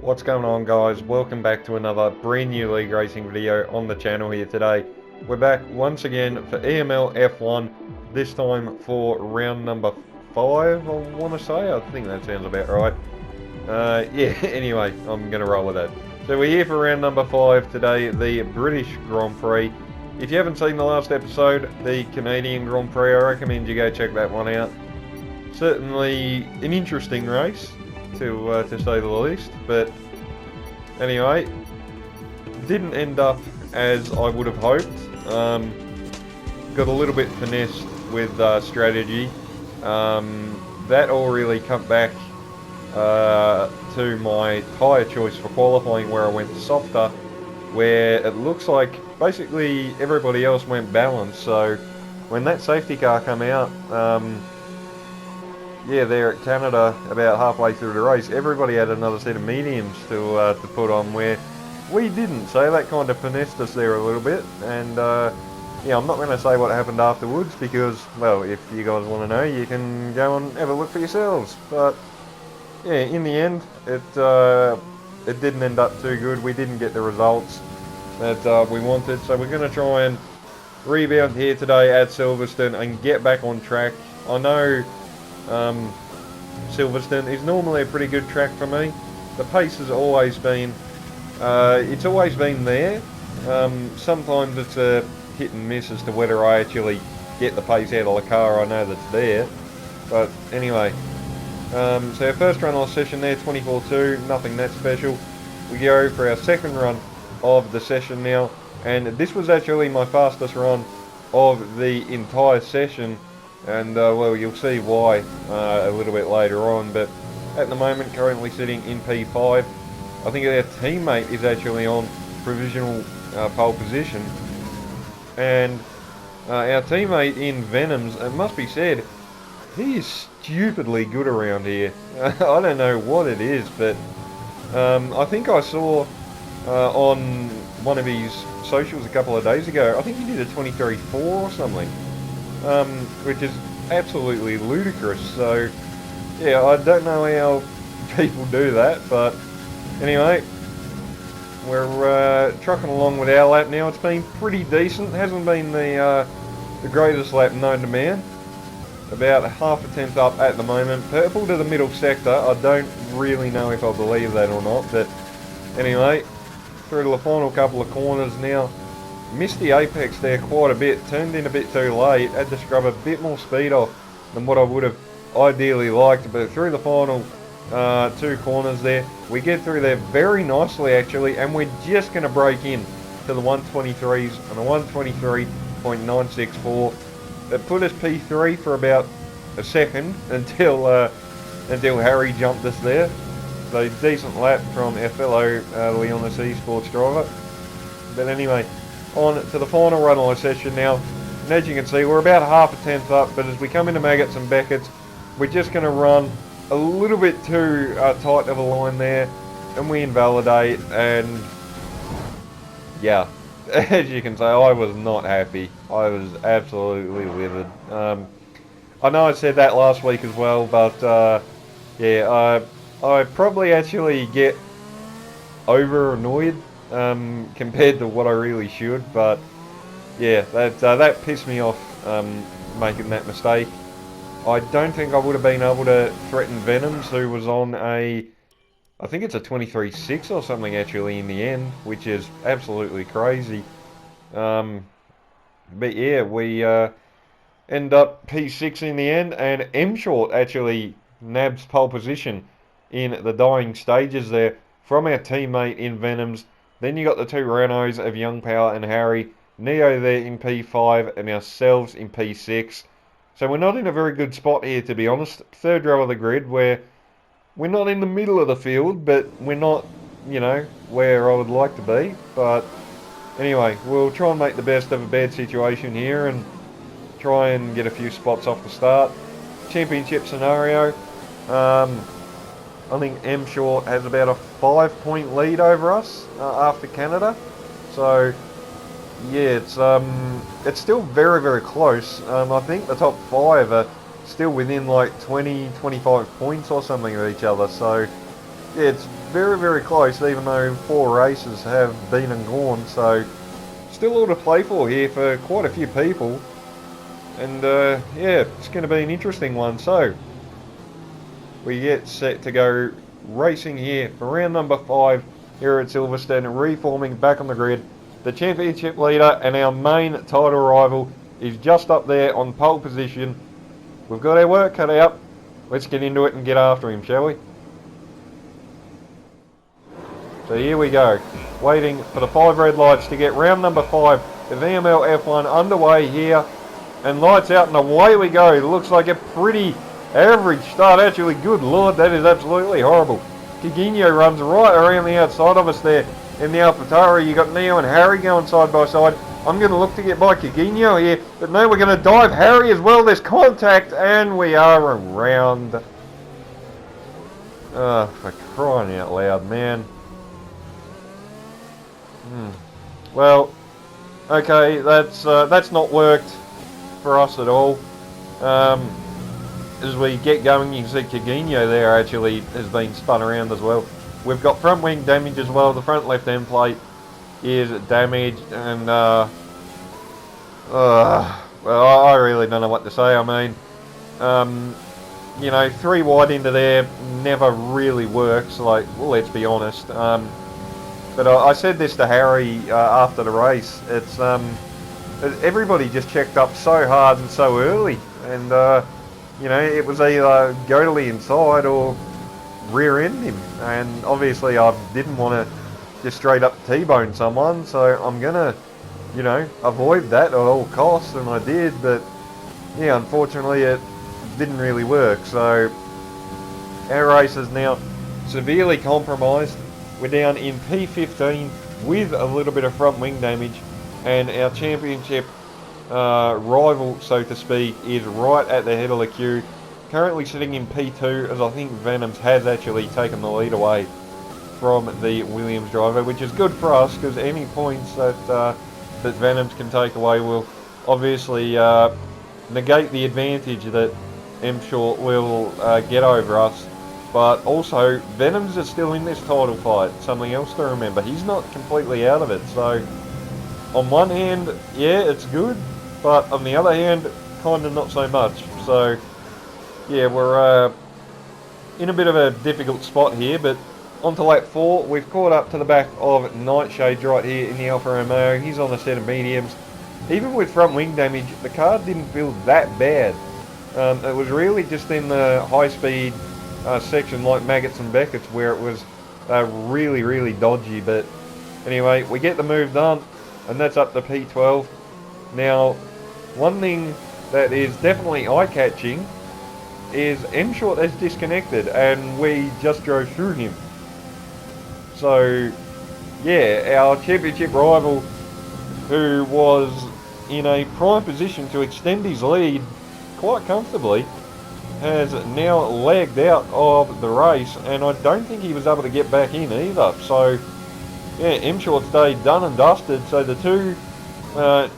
What's going on, guys? Welcome back to another brand new league racing video on the channel here today. We're back once again for EML F1, this time for round number 5, I want to say. I think that sounds about right. Yeah, anyway, I'm going to roll with that. So we're here for round number 5 today, the British Grand Prix. If you haven't seen the last episode, the Canadian Grand Prix, I recommend you go check that one out. Certainly an interesting race, to say the least, but anyway, didn't end up as I would have hoped. Got a little bit finessed with strategy. That all really come back to my tyre choice for qualifying, where I went softer, where it looks like basically everybody else went balanced. So when that safety car came out, yeah, there at Canada, about halfway through the race, everybody had another set of mediums to put on, where we didn't. So that kind of finessed us there a little bit. And yeah, I'm not going to say what happened afterwards because, well, if you guys want to know, you can go and have a look for yourselves. But yeah, in the end, it didn't end up too good. We didn't get the results that we wanted. So we're going to try and rebound here today at Silverstone and get back on track. I know Silverstone is normally a pretty good track for me. The pace has always been, it's always been there. Sometimes it's a hit and miss as to whether I actually get the pace out of the car. I know that's there. But anyway, so our first run of the session there, 24.2, nothing that special. We go for our second run of the session now, and this was actually my fastest run of the entire session. And well, you'll see why a little bit later on, but at the moment currently sitting in P5. I think our teammate is actually on provisional pole position, and our teammate in Venoms, it must be said, he is stupidly good around here. I don't know what it is, but I think I saw on one of his socials a couple of days ago, I think he did a 23.4 or something. Which is absolutely ludicrous. So yeah, I don't know how people do that, but anyway, we're trucking along with our lap now. It's been pretty decent. It hasn't been the greatest lap known to man. About half a tenth up at the moment. Purple to the middle sector. I don't really know if I believe that or not, but anyway, through to the final couple of corners now. Missed the apex there quite a bit, turned in a bit too late, had to scrub a bit more speed off than what I would have ideally liked, but through the final two corners there, we get through there very nicely actually, and we're just going to break in to the 123s and a 123.964. It put us P3 for about a second until Harry jumped us there. So decent lap from our fellow Leonis Esports driver. But anyway, on to the final run of the session now, and as you can see, we're about half a tenth up, but as we come into Maggots and Beckett's, we're just going to run a little bit too tight of a line there, and we invalidate, and yeah, as you can see, I was not happy. I was absolutely livid. I know I said that last week as well, but yeah, I probably actually get over annoyed compared to what I really should, but yeah, that pissed me off, making that mistake. I don't think I would have been able to threaten Venoms, who was on I think it's a 23.6 or something actually in the end, which is absolutely crazy. But yeah, we end up P6 in the end, and M Short actually nabs pole position in the dying stages there from our teammate in Venoms. Then you got the two Renaults of Young Power and Harry, Neo there in P5 and ourselves in P6. So we're not in a very good spot here, to be honest. Third row of the grid, where we're not in the middle of the field, but we're not, you know, where I would like to be. But anyway, we'll try and make the best of a bad situation here and try and get a few spots off the start. Championship scenario. I think M Short has about a 5-point lead over us after Canada. So yeah, it's still very, very close. I think the top 5 are still within like 20, 25 points or something of each other. So yeah, it's very, very close, even though 4 races have been and gone. So still all to play for here for quite a few people. And yeah, it's going to be an interesting one. So we get set to go racing here for round number 5 here at Silverstone, reforming back on the grid. The championship leader and our main title rival is just up there on pole position. We've got our work cut out. Let's get into it and get after him, shall we? So here we go, waiting for the 5 red lights to get round number 5 of EML F1 underway here. And lights out and away we go. It looks like a pretty average start, actually. Good lord, that is absolutely horrible. Kigino runs right around the outside of us there in the AlphaTauri. You got Neo and Harry going side by side. I'm going to look to get by Kigino here, but no, we're going to dive Harry as well. There's contact, and we are around. For crying out loud, man. Well, okay, that's not worked for us at all. As we get going, you can see Kigino there actually has been spun around as well. We've got front wing damage as well. The front left end plate is damaged, and well, I really don't know what to say. I mean, you know, 3 wide into there never really works. Like, well, let's be honest. But I said this to Harry after the race. It's everybody just checked up so hard and so early, and you know, it was either go to the inside or rear end him, and obviously I didn't want to just straight up T-bone someone, so I'm gonna, you know, avoid that at all costs, and I did. But yeah, unfortunately it didn't really work. So our race is now severely compromised. We're down in P15 with a little bit of front wing damage, and our championship rival, so to speak, is right at the head of the queue, currently sitting in P2, as I think Venoms has actually taken the lead away from the Williams driver, which is good for us, because any points that that Venoms can take away will obviously negate the advantage that M Short will get over us. But also, Venoms is still in this title fight, something else to remember. He's not completely out of it, so on one hand, yeah, it's good, but on the other hand, kind of not so much. So yeah, we're in a bit of a difficult spot here, but on to lap 4. We've caught up to the back of Nightshade right here in the Alfa Romeo. He's on a set of mediums. Even with front wing damage, the car didn't feel that bad. It was really just in the high speed section like Maggots and Beckett's where it was really, really dodgy. But anyway, we get the move done, and that's up to P12. Now, one thing that is definitely eye-catching is M Short has disconnected, and we just drove through him. So yeah, our championship rival, who was in a prime position to extend his lead quite comfortably, has now lagged out of the race, and I don't think he was able to get back in either. So yeah, M Short's day done and dusted. So the two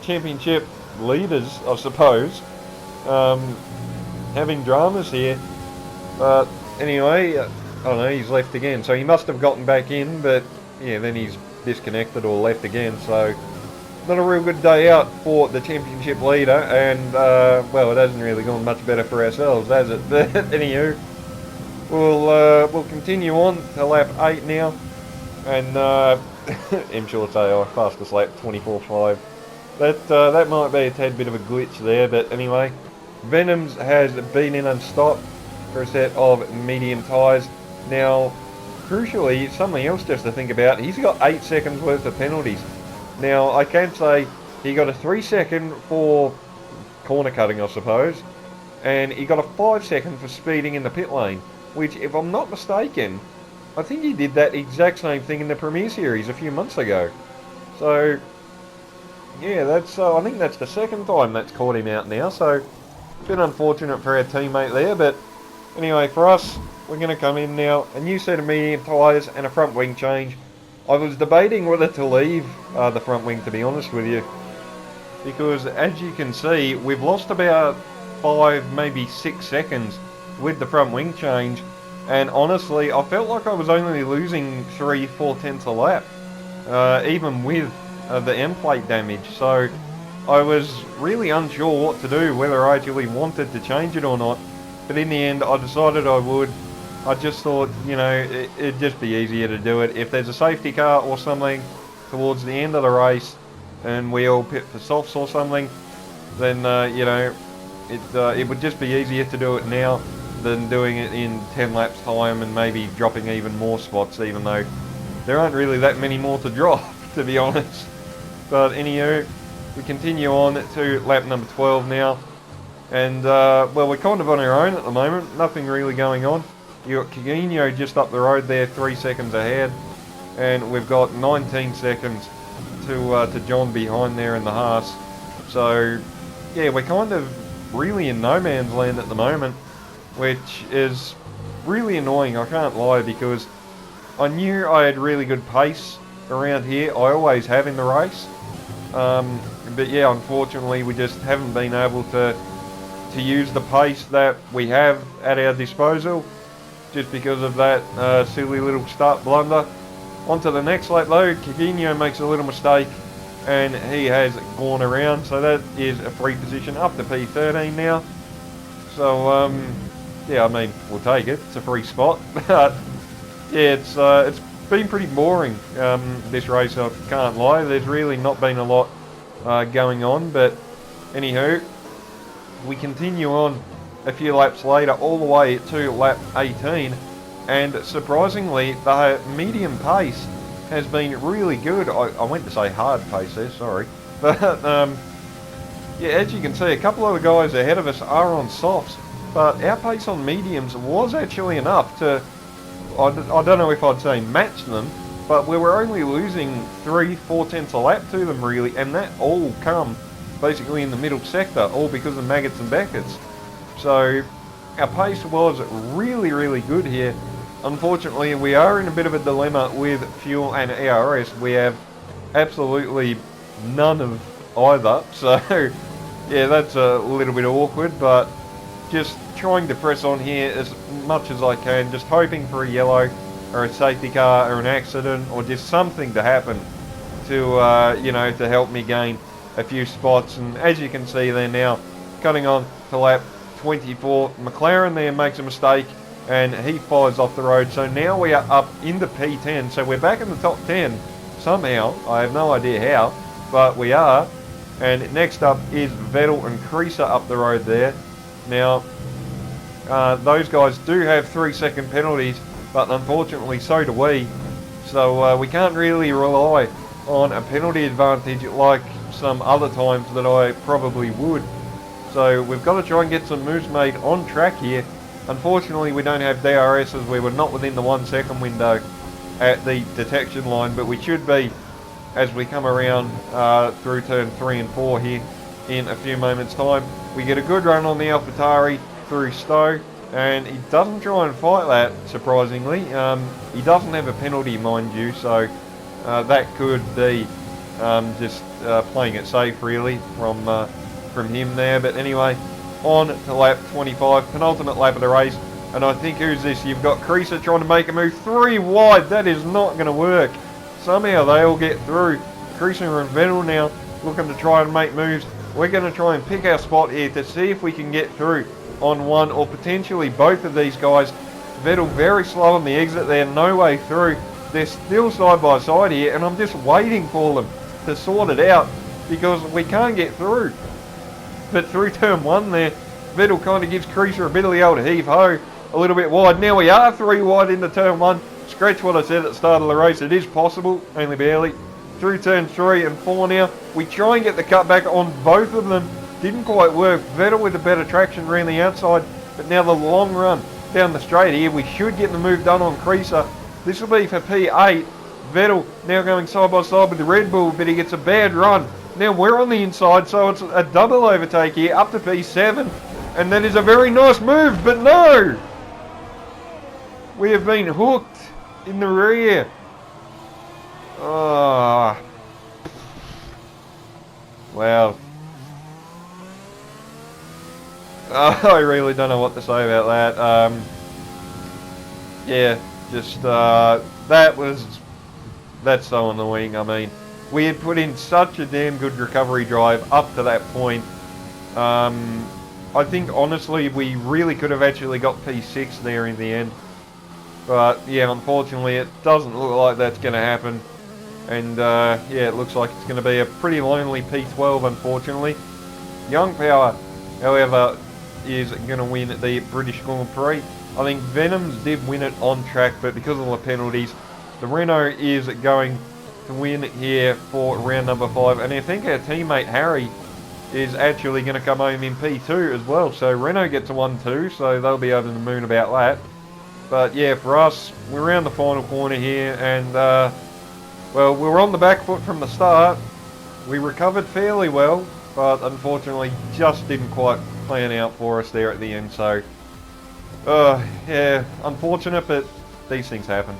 championship leaders, I suppose, having dramas here. But anyway, I don't know, he's left again, so he must have gotten back in, but yeah, then he's disconnected or left again. So not a real good day out for the championship leader, and well, it hasn't really gone much better for ourselves, has it? But anywho, we'll continue on to lap 8 now, and M Short say, oh, fastest lap 24.5. That might be a tad bit of a glitch there, but anyway, Venoms has been in and stopped for a set of medium tyres. Now, crucially, something else just to think about, he's got 8 seconds worth of penalties. Now, I can say he got a 3 second for corner cutting, I suppose, and he got a 5 second for speeding in the pit lane, which, if I'm not mistaken, I think he did that exact same thing in the Premier Series a few months ago. So yeah, that's I think that's the second time that's caught him out now, so a bit unfortunate for our teammate there. But anyway, for us, we're going to come in now, a new set of medium tyres and a front wing change. I was debating whether to leave the front wing, to be honest with you, because as you can see, we've lost about 5, maybe 6 seconds with the front wing change, and honestly, I felt like I was only losing 3-4 tenths a lap, even with the end plate damage. So I was really unsure what to do, whether I actually wanted to change it or not. But in the end, I decided I would. I just thought, you know, it'd just be easier to do it. If there's a safety car or something towards the end of the race, and we all pit for softs or something, then, you know, it would just be easier to do it now than doing it in 10 laps time and maybe dropping even more spots, even though there aren't really that many more to drop, to be honest. But anywho, we continue on to lap number 12 now. And, well, we're kind of on our own at the moment, nothing really going on. You've got Kagino just up the road there, 3 seconds ahead. And we've got 19 seconds to John behind there in the Haas. So, yeah, we're kind of really in no man's land at the moment, which is really annoying, I can't lie, because I knew I had really good pace around here. I always have in the race. But yeah, unfortunately, we just haven't been able to use the pace that we have at our disposal, just because of that silly little start blunder. On to the next lap though, Kagino makes a little mistake and he has gone around, so that is a free position up to P13 now. So yeah, I mean, we'll take it, it's a free spot. But yeah, it's been pretty boring, this race, I can't lie. There's really not been a lot going on, but anywho, we continue on a few laps later all the way to lap 18, and surprisingly the medium pace has been really good. I went to say hard pace there, sorry, but yeah, as you can see, a couple of the guys ahead of us are on softs, but our pace on mediums was actually enough to, I don't know if I'd say match them, but we were only losing 3-4 tenths a lap to them really, and that all come basically in the middle sector, all because of Maggots and Beckett's. So our pace was really good here. Unfortunately, we are in a bit of a dilemma with fuel and ERS. We have absolutely none of either, so yeah, that's a little bit awkward, but just trying to press on here as much as I can, just hoping for a yellow or a safety car or an accident or just something to happen to you know, to help me gain a few spots. And as you can see there now, cutting on to lap 24, McLaren there makes a mistake and he fires off the road. So now we are up into P10, so we're back in the top 10 somehow. I have no idea how, but we are. And next up is Vettel and Creaser up the road there. Now, those guys do have 3-second penalties, but unfortunately so do we. So we can't really rely on a penalty advantage like some other times that I probably would. So we've got to try and get some moves made on track here. Unfortunately, we don't have DRS as we were not within the 1 second window at the detection line, but we should be as we come around through turn 3 and 4 here in a few moments time. We get a good run on the AlphaTauri through Stowe, and he doesn't try and fight that, surprisingly. He doesn't have a penalty, mind you, so that could be just playing it safe really from him there. But anyway, on to lap 25, penultimate lap of the race, and I think, who's this? You've got Creaser trying to make a move 3 wide. That is not going to work. Somehow they all get through. Creaser and Vettel now looking to try and make moves. We're going to try and pick our spot here to see if we can get through on one or potentially both of these guys. Vettel very slow on the exit there, no way through. They're still side by side here, and I'm just waiting for them to sort it out because we can't get through. But through turn 1 there, Vettel kind of gives Creaser a bit of the old heave-ho, a little bit wide. Now we are 3 wide into turn 1. Scratch what I said at the start of the race, it is possible, only barely. Through turn 3 and 4 now, we try and get the cutback on both of them. Didn't quite work. Vettel with a better traction around the outside, but now the long run down the straight here, we should get the move done on Creaser. This will be for P8. Vettel now going side by side with the Red Bull, but he gets a bad run. Now we're on the inside, so it's a double overtake here, up to P7. And that is a very nice move, but no! We have been hooked in the rear. Ah. Wow. I really don't know what to say about that. yeah, just that's so annoying. I mean, we had put in such a damn good recovery drive up to that point. I think honestly we really could have actually got P6 there in the end. But yeah, unfortunately it doesn't look like that's going to happen. And yeah, it looks like it's going to be a pretty lonely P12 unfortunately. Young Power, however, is going to win the British Grand Prix. I think Venoms did win it on track, but because of the penalties, the Renault is going to win here for round number 5. And I think our teammate Harry is actually going to come home in P2 as well. So Renault gets a 1-2, so they'll be over the moon about that. But yeah, for us, we're around the final corner here, and well, we were on the back foot from the start. We recovered fairly well, but unfortunately just didn't quite plan out for us there at the end. So yeah, unfortunate, but these things happen.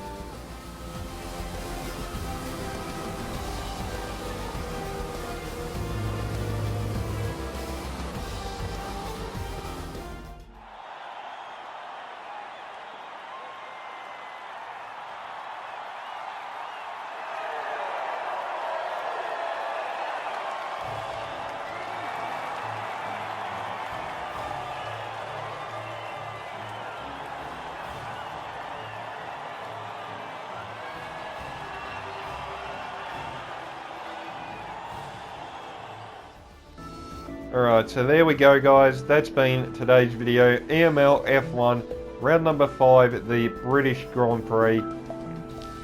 Alright, so there we go guys, that's been today's video. EML F1, round number 5 at the British Grand Prix.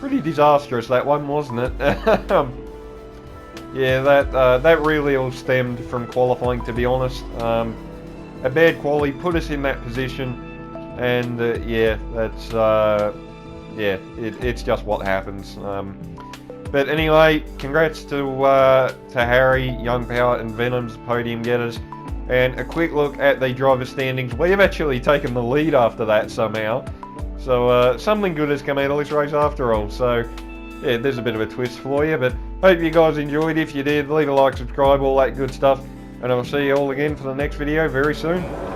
Pretty disastrous that one, wasn't it? Yeah, that really all stemmed from qualifying, to be honest. A bad quali put us in that position, and yeah, that's yeah, it's just what happens. But anyway, congrats to Harry, Young Power and Venoms, podium getters. And a quick look at the driver standings. We have actually taken the lead after that somehow. So something good has come out of this race after all. So yeah, there's a bit of a twist for you. But hope you guys enjoyed. If you did, leave a like, subscribe, all that good stuff. And I'll see you all again for the next video very soon.